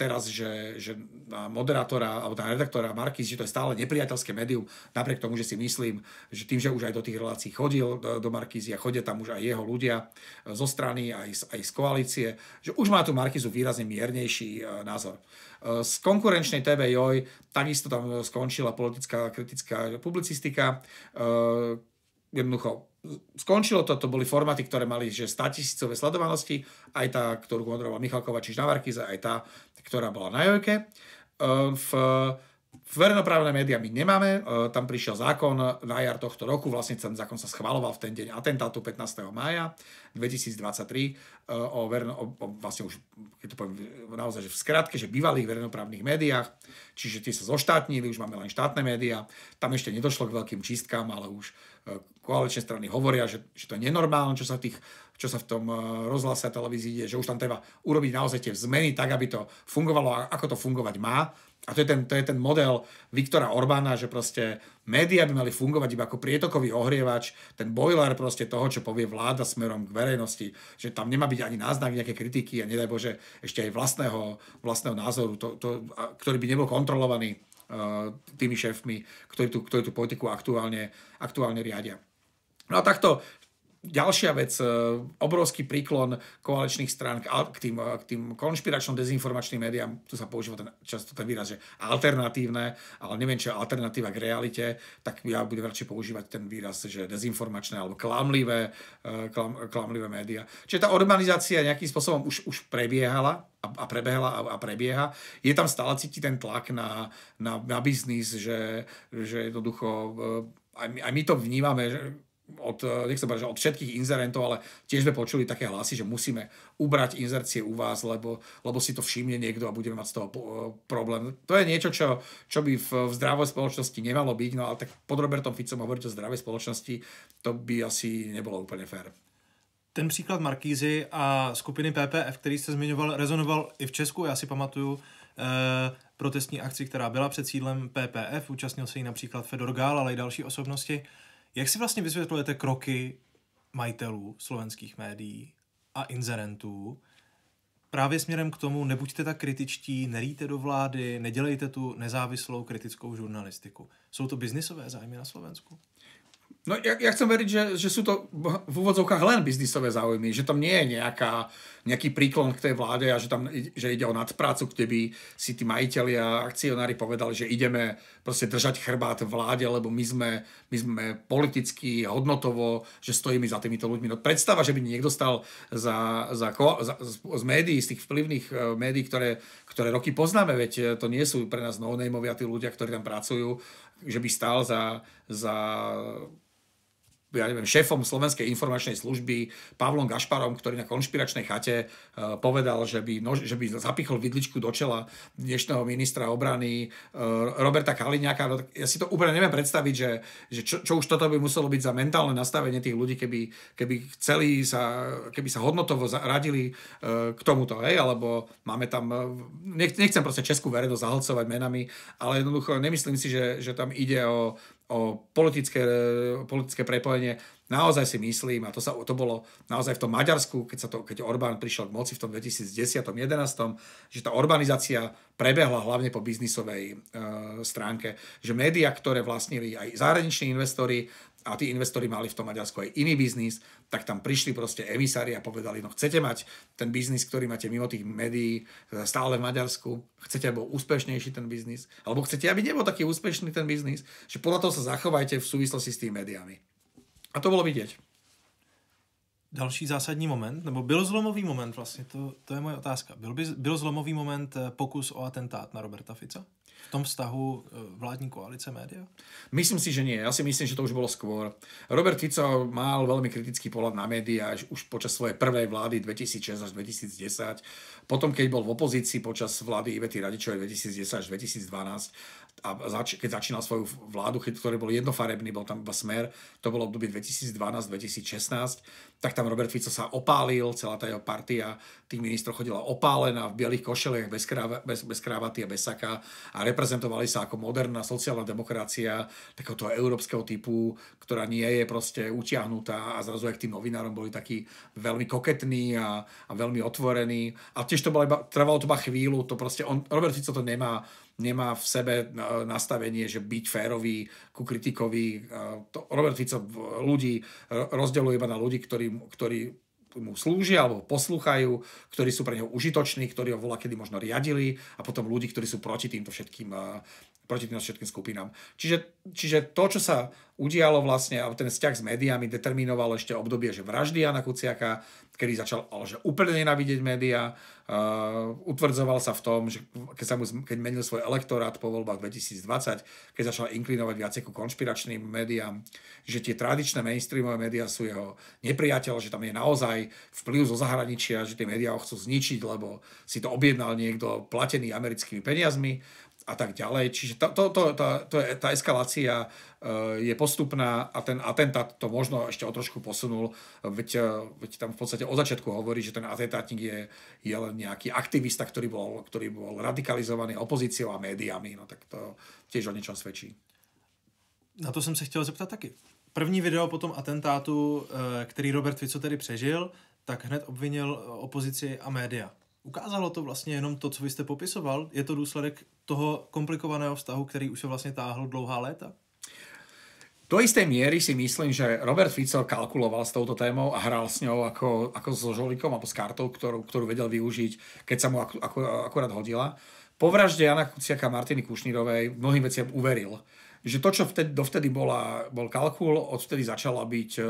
teraz, že na moderátora alebo na redaktora Markiz, že to je stále nepriateľské médium, napriek tomu, že si myslím, že tým, že už aj do tých relácií chodil do Markízy a chodia tam už aj jeho ľudia zo strany, aj z koalície, že už má tú Markízu výrazne miernejší názor. Z konkurenčnej TV Joj takisto tam skončila politická kritická publicistika. Jednoducho skončilo to boli formáty, ktoré mali 100 000 sledovanosti, aj tá, ktorú kontroloval Michal Kovačič na Markíze, aj tá, ktorá bola na Jojke. Verejnoprávne médiá my nemáme, tam prišiel zákon na jar tohto roku, vlastne ten zákon sa schvaloval v ten deň atentátu 15. mája 2023 vlastne už, keď to poviem naozaj, že v skratke, že bývalých verejnoprávnych médiách, čiže tie sa zoštátnili, už máme len štátne médiá, tam ešte nedošlo k veľkým čistkám, ale už koaličné strany hovoria, že to je nenormálne, čo sa v tom rozhlase a televízii deje, že už tam treba urobiť naozaj tie zmeny tak, aby to fungovalo, ako to fungovať má. A to je ten model Viktora Orbána, že proste médiá by mali fungovať iba ako prietokový ohrievač, ten boiler proste toho, čo povie vláda smerom k verejnosti, že tam nemá byť ani náznak nejaké kritiky a nedaj Bože ešte aj vlastného názoru, ktorý by nebol kontrolovaný tými šéfmi, ktorí tú politiku aktuálne riadia. No a takto ďalšia vec, obrovský príklon koaličných strán k tým konšpiračným dezinformačným médiám, tu sa používa často ten výraz, že alternatívne, ale neviem, čo je alternatíva k realite, tak ja budem radšej používať ten výraz, že dezinformačné alebo klamlivé médiá. Čiže tá urbanizácia nejakým spôsobom už prebiehala a prebieha. Je tam stále cítiť ten tlak na biznis, že jednoducho aj my to vnímame, že nechcem povedať, že od všetkých inzerentov, ale tiež sme počuli také hlasy, že musíme ubrať inzercie u vás, lebo si to všimne niekto a budeme mať z toho problém. To je niečo, čo by v zdravej spoločnosti nemalo byť, no ale tak pod Robertom Ficom hovoriť o zdravej spoločnosti, to by asi nebolo úplne fér. Ten příklad Markízy a skupiny PPF, který jste zmiňoval, rezonoval i v Česku. Já si pamatuju protestní akci, která byla před sídlem PPF. Účastnil se jí například Fedor Gál, ale i další osobnosti. Jak si vlastně vysvětlujete kroky majitelů slovenských médií a inzerentů právě směrem k tomu, nebuďte tak kritičtí, nelíte do vlády, nedělejte tu nezávislou kritickou žurnalistiku? Jsou to biznisové zájmy na Slovensku? No ja chcem veriť, že sú to v úvodzovkách len biznisové záujmy, že tam nie je nejaký príklon k tej vláde a že ide o nadprácu, kde by si tí majitelia a akcionári povedali, že ideme proste držať chrbát vláde, lebo my sme politicky, hodnotovo, že stojíme za týmito ľuďmi. No predstava, že by niekto stal z médií, z tých vplyvných médií, ktoré roky poznáme, veď to nie sú pre nás no-nameovia tí ľudia, ktorí tam pracujú, že by stál za ja neviem, šéfom Slovenskej informačnej služby Pavlom Gašparom, ktorý na konšpiračnej chate povedal, že by zapichol vidličku do čela dnešného ministra obrany Roberta Kaliňáka. Ja si to úplne neviem predstaviť, že čo už toto by muselo byť za mentálne nastavenie tých ľudí, keby sa hodnotovo radili k tomuto, hej, alebo máme tam, nechcem proste českú verejnosť zahlcovať menami, ale jednoducho nemyslím si, že tam ide o politické prepojenie. Naozaj si myslím, a to bolo naozaj v tom Maďarsku, keď Orbán prišiel k moci v tom 2010-2011, že tá urbanizácia prebehla hlavne po biznisovej stránke, že médiá, ktoré vlastnili aj zahraniční investori a tí investori mali v tom Maďarsku aj iný biznis, tak tam prišli proste emisári a povedali, no chcete mať ten biznis, ktorý máte mimo tých médií stále v Maďarsku, chcete, aby bol úspešnejší ten biznis, alebo chcete, aby nebol taký úspešný ten biznis, že podľa toho sa zachovajte v súvislosti s tými médiami. A to bylo vidět. Další zásadní moment, nebo byl zlomový moment vlastně, to je moje otázka. Byl zlomový moment pokus o atentát na Roberta Fica? V tom vztahu vládní koalice média? Myslím si, že nie. Ja si myslím, že to už bolo skôr. Robert Fico mal veľmi kritický pohľad na médiá už počas svojej prvej vlády 2006 až 2010. Potom, keď bol v opozícii počas vlády Ivety Radičovej 2010 až 2012 a keď začínal svoju vládu, ktorý bol jednofarebný, bol tam iba Smer, to bolo obdobie 2012-2016, tak tam Robert Fico sa opálil, celá tá jeho partia tých ministrov chodila opálená v bielých košeliach, bez kravaty a bez saka a reprezentovali sa ako moderná sociálna demokracia takéhoto európskeho typu, ktorá nie je proste utiahnutá a zrazu aj k tým novinárom boli takí veľmi koketní a veľmi otvorení. A tiež trvalo to iba chvíľu, to proste Robert Fico to nemá v sebe nastavenie, že byť férový ku kritikovi. Robert Fico ľudí rozdeľuje iba na ľudí, ktorí mu slúžia alebo poslúchajú, ktorí sú pre neho užitoční, ktorí ho voľakedy možno riadili a potom ľudí, ktorí sú proti týmto všetkým proti tým všetkým skupinám. Čiže to, čo sa udialo vlastne, a ten vzťah s médiami determinoval ešte obdobie, že vraždy Jana Kuciaka, kedy začal že úplne nenávidieť médiá, utvrdzoval sa v tom, že keď menil svoj elektorát po voľbách 2020, keď začal inklinovať viacej ku konšpiračným médiám, že tie tradičné mainstreamové médiá sú jeho nepriateľ, že tam je naozaj vplyv zo zahraničia, že tie médiá ho chcú zničiť, lebo si to objednal niekto platený americkými peniazmi a tak ďalej. Čiže tá eskalácia je postupná a ten atentát to možno ešte o trošku posunul, veď tam v podstate od začiatku hovorí, že ten atentátnik je len nejaký aktivista, ktorý bol radikalizovaný opozíciou a médiami. No tak to tiež o niečom svedčí. Na to jsem se chtěl zeptat taky. První video po tom atentátu, který Robert Fico tedy přežil, tak hned obvinil opozici a média. Ukázalo to vlastně jenom to, co vy jste popisoval? Je to důsledek toho komplikovaného vztahu, který už se vlastně táhl dlouhá léta? Do istej miery si myslím, že Robert Fico kalkuloval s touto témou a hral s ňou ako so žolíkom alebo s kartou, ktorú vedel využiť, keď sa mu akurát hodila. Po vražde Jana Kuciaka a Martiny Kušnírovej mnohým veciam uveril. Že to, čo dovtedy bol kalkul, odvtedy začala byť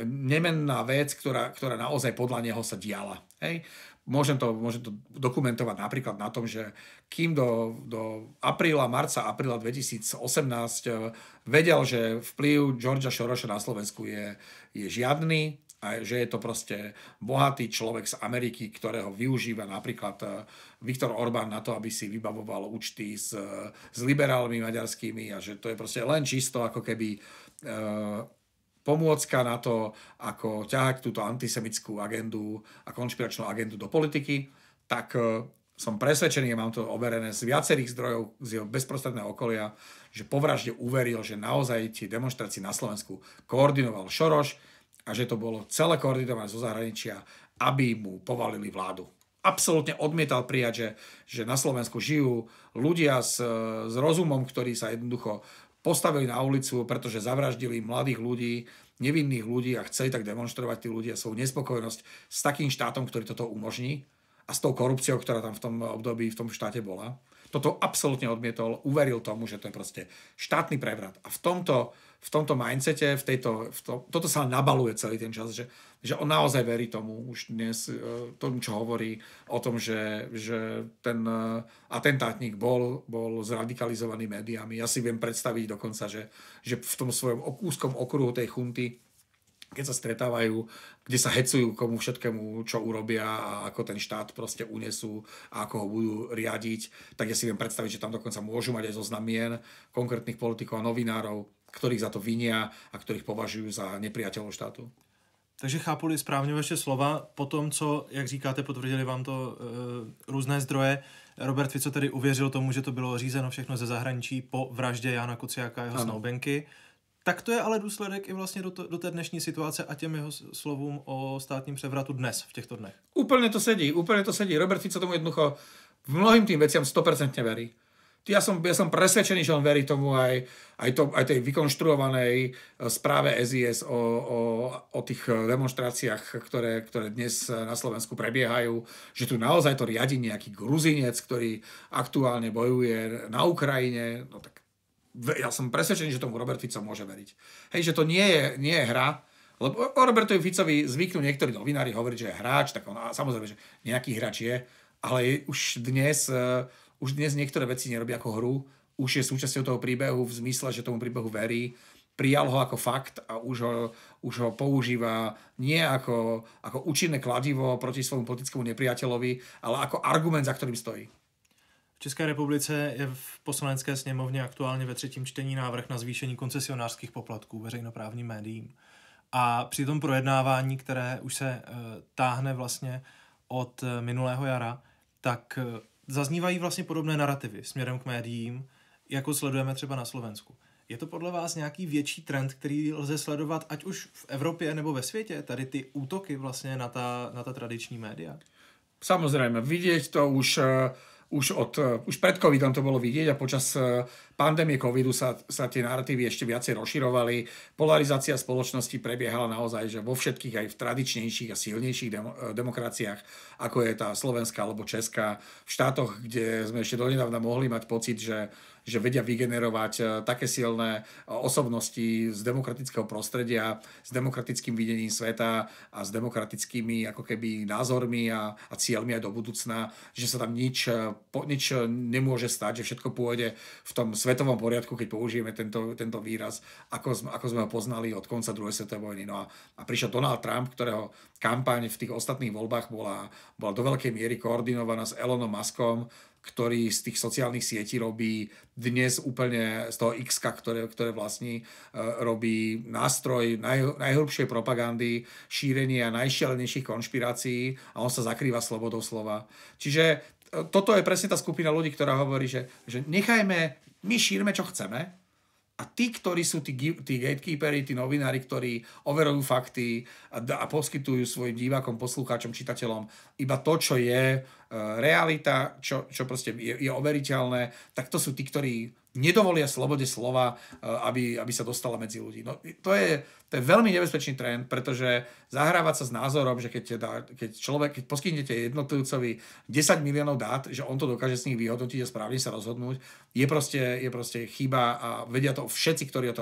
nemenná vec, ktorá naozaj podľa neho sa diala. Hej? Môžem to dokumentovať napríklad na tom, že kým do marca, apríla 2018 vedel, že vplyv Georgea Sorosa na Slovensku je žiadny a že je to proste bohatý človek z Ameriky, ktorého využíva napríklad Viktor Orbán na to, aby si vybavoval účty s liberálmi maďarskými a že to je proste len čisto ako keby pomôcka na to, ako ťahať túto antisemickú agendu a konšpiračnú agendu do politiky, tak som presvedčený, mám to overené z viacerých zdrojov z jeho bezprostredného okolia, že po vražde uveril, že naozaj tie demonštrácie na Slovensku koordinoval Šoroš a že to bolo celé koordinované zo zahraničia, aby mu povalili vládu. Absolútne odmietal prijať, že na Slovensku žijú ľudia s rozumom, ktorí sa jednoducho postavili na ulicu, pretože zavraždili mladých ľudí, nevinných ľudí a chceli tak demonštrovať tí ľudia svoju nespokojnosť s takým štátom, ktorý toto umožní a s tou korupciou, ktorá tam v tom období v tom štáte bola. Toto absolútne odmietol, uveril tomu, že to je proste štátny prevrat. A v tomto mindsete, toto sa nabaluje celý ten čas, že on naozaj verí tomu už dnes, tomu, čo hovorí o tom, že ten atentátnik bol zradikalizovaný médiami. Ja si viem predstaviť dokonca, že v tom svojom úzkom okruhu tej chunty, keď sa stretávajú, kde sa hecujú komu všetkému, čo urobia a ako ten štát proste unesú a ako ho budú riadiť, tak ja si viem predstaviť, že tam dokonca môžu mať aj zoznam mien konkrétnych politikov a novinárov, ktorých za to vinia a ktorých považujú za nepriateľov štátu. Takže chápu-li správně vaše slova, po tom, co, jak říkáte, potvrdili vám to různé zdroje, Robert Fico tedy uvěřil tomu, že to bylo řízeno všechno ze zahraničí po vraždě Jana Kuciaka a jeho snoubenky. Tak to je ale důsledek i vlastně do té dnešní situace a těm jeho slovům o státním převratu dnes, v těchto dnech. Úplne to sedí. Robert Fico tomu jednoducho v mnohým tým veciam 100% verí. Ja som presvedčený, že on verí tomu aj tej vykonštruovanej správe SIS o tých demonštráciách, ktoré dnes na Slovensku prebiehajú, že tu naozaj to riadi nejaký Gruzinec, ktorý aktuálne bojuje na Ukrajine. No tak ja som presvedčený, že tomu Robert Fico môže veriť. Hej, že to nie je hra, lebo o Robertovi Ficovi zvyknú niektorí novinári hovoriť, že je hráč, tak on samozrejme, že nejaký hráč je, ale už dnes niektoré veci nerobí ako hru, už je súčasťou toho príbehu v zmysle, že tomu príbehu verí, prijal ho ako fakt a už ho používa nie ako účinné kladivo proti svojmu politickému nepriateľovi, ale ako argument, za ktorým stojí. V České republice je v poslanecké sněmovně aktuálně ve třetím čtení návrh na zvýšení koncesionářských poplatků veřejnoprávním médiím. A při tom projednávání, které už se táhne vlastně od minulého jara, tak zaznívají vlastně podobné narrativy směrem k médiím, jako sledujeme třeba na Slovensku. Je to podle vás nějaký větší trend, který lze sledovat ať už v Evropě nebo ve světě? Tady ty útoky vlastně na ta tradiční média? Samozrejme, vidieť to už pred covidom to bolo vidieť a počas pandémie covidu sa tie narratívy ešte viacej rozširovali. Polarizácia spoločnosti prebiehala naozaj, že vo všetkých aj v tradičnejších a silnejších demokraciách, ako je tá slovenská alebo česká, v štátoch, kde sme ešte donedávna mohli mať pocit, že že vedia vygenerovať také silné osobnosti z demokratického prostredia, s demokratickým videním sveta a s demokratickými ako keby názormi a cieľmi aj do budúcna, že sa tam nič nemôže stať, že všetko pôjde v tom svetovom poriadku, keď použijeme tento výraz, ako sme ho poznali od konca druhej svetovej vojny. No a prišiel Donald Trump, ktorého kampaň v tých ostatných voľbách bola do veľkej miery koordinovaná s Elonom Muskom, ktorý z tých sociálnych sietí robí dnes úplne z toho X-ka, ktoré vlastní, robí nástroj najhrubšej propagandy, šírenia najšialenejších konšpirácií a on sa zakrýva slobodou slova. Čiže toto je presne tá skupina ľudí, ktorá hovorí, že nechajme, my šírme, čo chceme, a tí, ktorí sú tí gatekeeperi, tí novinári, ktorí overujú fakty a poskytujú svojim divákom, poslucháčom, čitateľom iba to, čo je realita, čo proste je overiteľné, tak to sú tí, ktorí nedovolia slobode slova, aby sa dostala medzi ľudí. No, to je veľmi nebezpečný trend, pretože zahrávať sa s názorom, že keď poskytnete jednotlivcovi 10 miliónov dát, že on to dokáže s nich vyhodnotiť a správne sa rozhodnúť, je proste chyba a vedia to všetci, ktorí o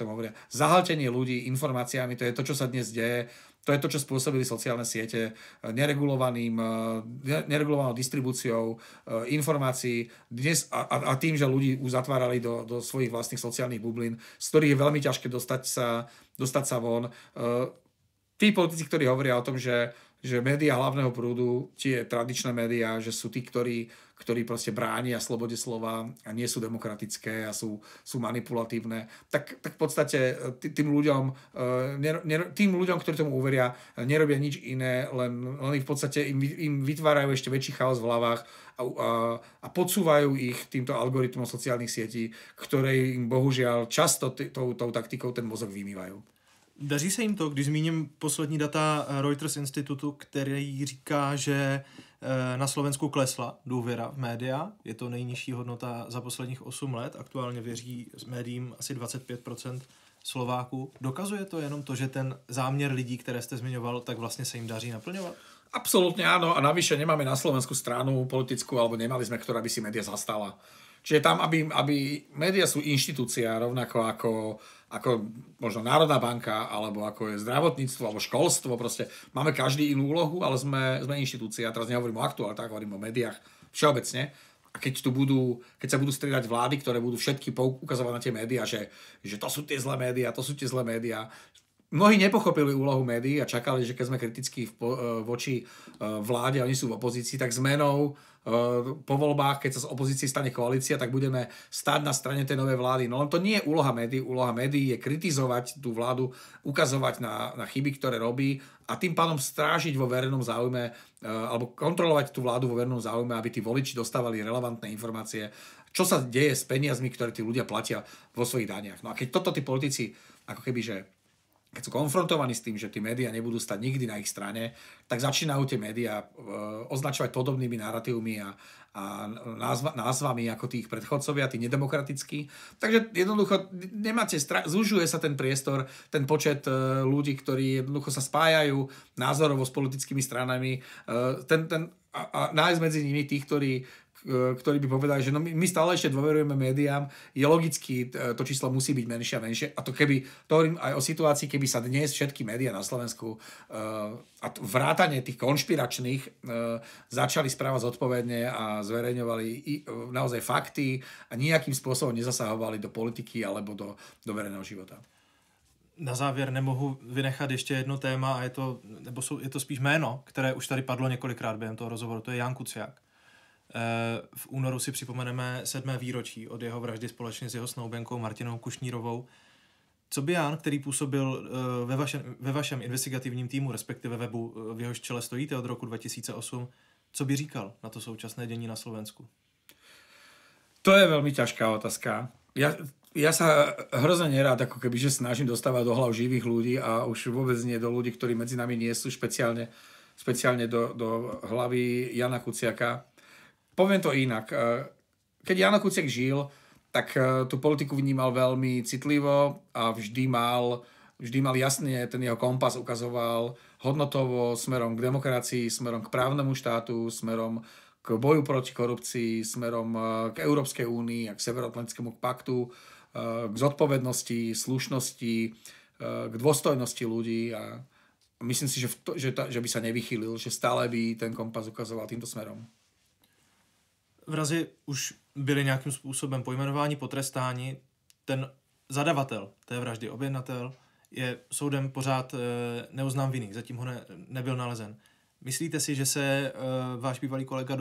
tom hovoria. Zahltenie ľudí informáciami, to je to, čo sa dnes deje. To je to, čo spôsobili sociálne siete neregulovanou distribúciou informácií dnes a tým, že ľudí uzatvárali do svojich vlastných sociálnych bublín, z ktorých je veľmi ťažké dostať sa von. Tí politici, ktorí hovoria o tom, že médiá hlavného prúdu, tie tradičné médiá, že sú tí, ktorí proste bránia slobode slova a nie sú demokratické a sú manipulatívne, tak v podstate tým ľuďom, ktorí tomu uveria, nerobia nič iné, len v podstate im vytvárajú ešte väčší chaos v hlavách a podsúvajú ich týmto algoritmom sociálnych sietí, ktoré im bohužiaľ často tou taktikou ten mozog vymývajú. Daří se jim to, když zmíním poslední data Reuters institutu, který říká, že na Slovensku klesla důvěra v média. Je to nejnižší hodnota za posledních 8 let. Aktuálně věří médiím asi 25% Slováků. Dokazuje to jenom to, že ten záměr lidí, které jste zmiňoval, tak vlastně se jim daří naplňovat? Absolútne áno. A navyše nemáme na Slovensku stranu politickú, alebo nemali sme, ktorá by si média zastala. Čiže tam, aby média sú inštitúcia, rovnako ako možno Národná banka, alebo ako je zdravotníctvo, alebo školstvo, proste máme každý inú úlohu, ale sme inštitúcia. Teraz nehovorím o aktualitách, hovorím o médiách všeobecne. A keď sa budú striedať vlády, ktoré budú všetky ukazovať na tie médiá, že to sú tie zlé médiá, mnohí nepochopili úlohu médií a čakali, že keď sme kritickí voči vláde a oni sú v opozícii, tak zmenou po voľbách, keď sa z opozície stane koalícia, tak budeme stáť na strane tej novej vlády. No len to nie je úloha médií. Úloha médií je kritizovať tú vládu, ukazovať na chyby, ktoré robí a tým pádom strážiť vo verejnom záujme alebo kontrolovať tú vládu vo verejnom záujme, aby tí voliči dostávali relevantné informácie, čo sa deje s peniazmi, ktoré tí ľudia platia vo svojich daniach. No a keď toto tí politici ako keby, že keď sú konfrontovaní s tým, že tí médiá nebudú stať nikdy na ich strane, tak začínajú tie médiá označovať podobnými narratívmi a názvami ako tých predchodcovia, tí nedemokratickí. Takže jednoducho zužuje sa ten priestor, ten počet ľudí, ktorí jednoducho sa spájajú názorovo s politickými stranami a nájsť medzi nimi tých, ktorí by povedali, že my stále ešte dôverujeme médiám, je logicky, to číslo musí byť menšie a menšie. A to hovorím aj o situácii, keby sa dnes všetky médiá na Slovensku a vrátane tých konšpiračných začali správať zodpovedne a zverejňovali naozaj fakty a nejakým spôsobom nezasahovali do politiky alebo do verejného života. Na závěr nemohu vynechat ještě jedno téma a je to spíš jméno, které už tady padlo několikrát během toho rozhovoru, to je Ján Kuciak. V únoru si připomeneme 7. výročí od jeho vraždy společně s jeho snoubenkou Martinou Kušnírovou. Co by Ján, který působil ve vašem investigativním týmu, respektive webu, v jehož čele stojíte od roku 2008, co by říkal na to současné dění na Slovensku? To je veľmi ťažká otázka. Ja sa hrozne nerád, ako keby, že snažím dostávať do hlav živých ľudí a už vôbec nie do ľudí, ktorí medzi nami nie sú, špeciálne do hlavy Jana Kuciaka. Poviem to inak. Keď Ján Kuciak žil, tak tú politiku vnímal veľmi citlivo a vždy mal jasne, ten jeho kompas ukazoval hodnotovo smerom k demokracii, smerom k právnemu štátu, smerom k boju proti korupcii, smerom k Európskej únii a k Severoatlantickému paktu, k zodpovednosti, slušnosti, k dôstojnosti ľudí a myslím si, že by sa nevychýlil, že stále by ten kompas ukazoval týmto smerom. Vrazi už byli nějakým způsobem pojmenováni, potrestáni. Ten zadavatel té vraždy, objednatel, je soudem pořád neuznán vinný, zatím ho nebyl nalezen. Myslíte si, že se váš bývalý kolega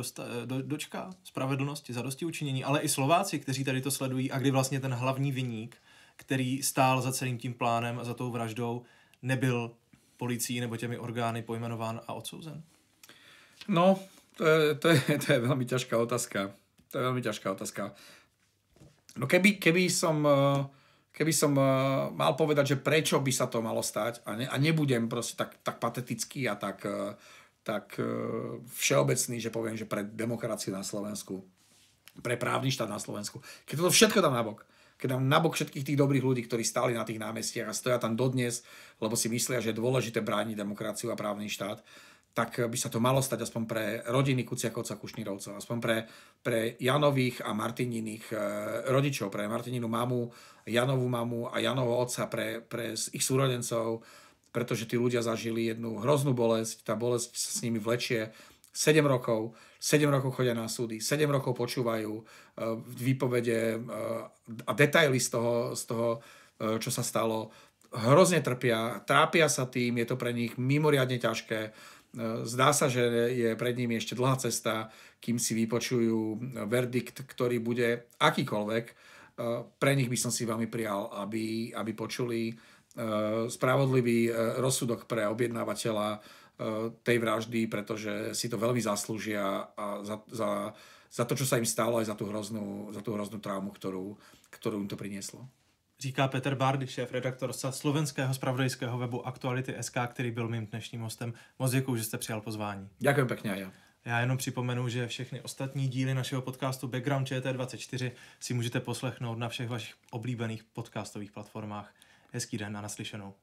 dočká spravedlnosti, zadostiučinění, ale i Slováci, kteří tady to sledují a kdy vlastně ten hlavní viník, který stál za celým tím plánem a za tou vraždou, nebyl policií nebo těmi orgány pojmenován a odsouzen? No, to je veľmi ťažká otázka. To je veľmi ťažká otázka. No keby som mal povedať, že prečo by sa to malo stať a nebudem proste tak patetický a tak všeobecný, že poviem, že pre demokraciu na Slovensku, pre právny štát na Slovensku. Keď toto všetko dám nabok, keď dám nabok všetkých tých dobrých ľudí, ktorí stáli na tých námestiach a stoja tam dodnes, lebo si myslia, že je dôležité brániť demokraciu a právny štát, tak by sa to malo stať aspoň pre rodiny Kuciakovca, Kušnírovcov, aspoň pre Janových a Martininých rodičov, pre Martininu mamu, Janovú mamu a Janovho otca, pre ich súrodencov, pretože tí ľudia zažili jednu hroznú bolesť, tá bolesť sa s nimi vlečie 7 rokov chodia na súdy, 7 rokov počúvajú výpovede a detaily z toho, čo sa stalo. Hrozne trpia, trápia sa tým, je to pre nich mimoriadne ťažké. Zdá sa, že je pred nimi ešte dlhá cesta, kým si vypočujú verdikt, ktorý bude akýkoľvek. Pre nich by som si veľmi prijal, aby počuli spravodlivý rozsudok pre objednávateľa tej vraždy, pretože si to veľmi zaslúžia a za to, čo sa im stalo, aj za tú hroznú traumu, ktorú im to prinieslo. Říká Petr Bárdy, šéf-redaktor slovenského zpravodajského webu Aktuality.sk, který byl mým dnešním hostem. Moc děkuji, že jste přijal pozvání. Ďakujem pekne aj ja. Já jenom připomenu, že všechny ostatní díly našeho podcastu Background ČT24 si můžete poslechnout na všech vašich oblíbených podcastových platformách. Hezký den a naslyšenou.